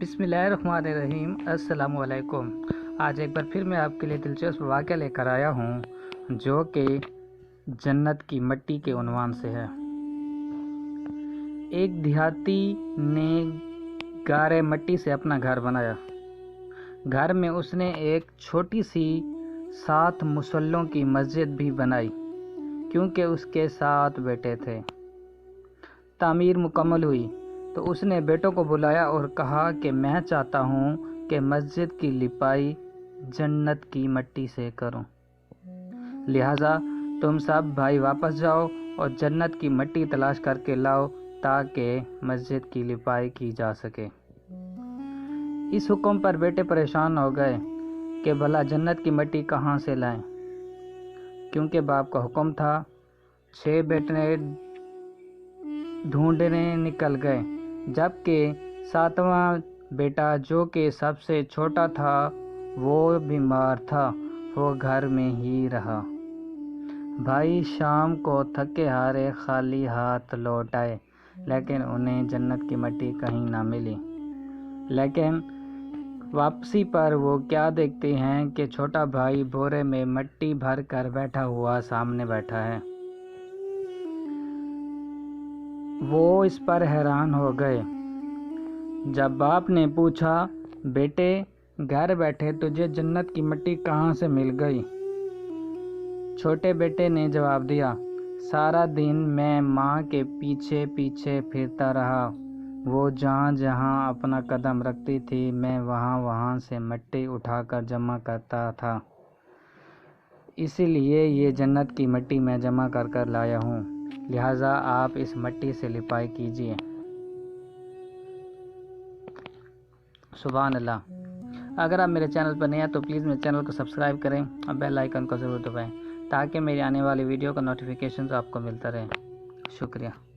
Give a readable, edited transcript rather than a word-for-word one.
بسم اللہ الرحمن الرحیم۔ السلام علیکم۔ آج ایک بار پھر میں آپ کے لیے دلچسپ واقعہ لے کر آیا ہوں جو کہ جنت کی مٹی کے عنوان سے ہے۔ ایک دیہاتی نے گارے مٹی سے اپنا گھر بنایا۔ گھر میں اس نے ایک چھوٹی سی 7 مصلوں کی مسجد بھی بنائی کیونکہ اس کے 7 بیٹے تھے۔ تعمیر مکمل ہوئی تو اس نے بیٹوں کو بلایا اور کہا کہ میں چاہتا ہوں کہ مسجد کی لپائی جنت کی مٹی سے کروں، لہٰذا تم سب بھائی واپس جاؤ اور جنت کی مٹی تلاش کر کے لاؤ تاکہ مسجد کی لپائی کی جا سکے۔ اس حکم پر بیٹے پریشان ہو گئے کہ بھلا جنت کی مٹی کہاں سے لائیں، کیونکہ باپ کا حکم تھا۔ 6 بیٹے ڈھونڈنے نکل گئے، جبکہ 7واں بیٹا جو کہ سب سے چھوٹا تھا وہ بیمار تھا، وہ گھر میں ہی رہا۔ بھائی شام کو تھکے ہارے خالی ہاتھ لوٹ آئے، لیکن انہیں جنت کی مٹی کہیں نہ ملی۔ لیکن واپسی پر وہ کیا دیکھتے ہیں کہ چھوٹا بھائی بورے میں مٹی بھر کر بیٹھا ہوا سامنے بیٹھا ہے۔ وہ اس پر حیران ہو گئے۔ جب باپ نے پوچھا، بیٹے گھر بیٹھے تجھے جنت کی مٹی کہاں سے مل گئی؟ چھوٹے بیٹے نے جواب دیا، سارا دن میں ماں کے پیچھے پیچھے پھرتا رہا، وہ جہاں جہاں اپنا قدم رکھتی تھی میں وہاں سے مٹی اٹھا کر جمع کرتا تھا، اسی لیے یہ جنت کی مٹی میں جمع کر لایا ہوں، لہٰذا آپ اس مٹی سے لپائی کیجیے۔ سبحان اللہ۔ اگر آپ میرے چینل پر نئے ہیں تو پلیز میرے چینل کو سبسکرائب کریں اور بیل آئیکن کو ضرور دبائیں تاکہ میری آنے والی ویڈیو کا نوٹیفیکیشن آپ کو ملتا رہے۔ شکریہ۔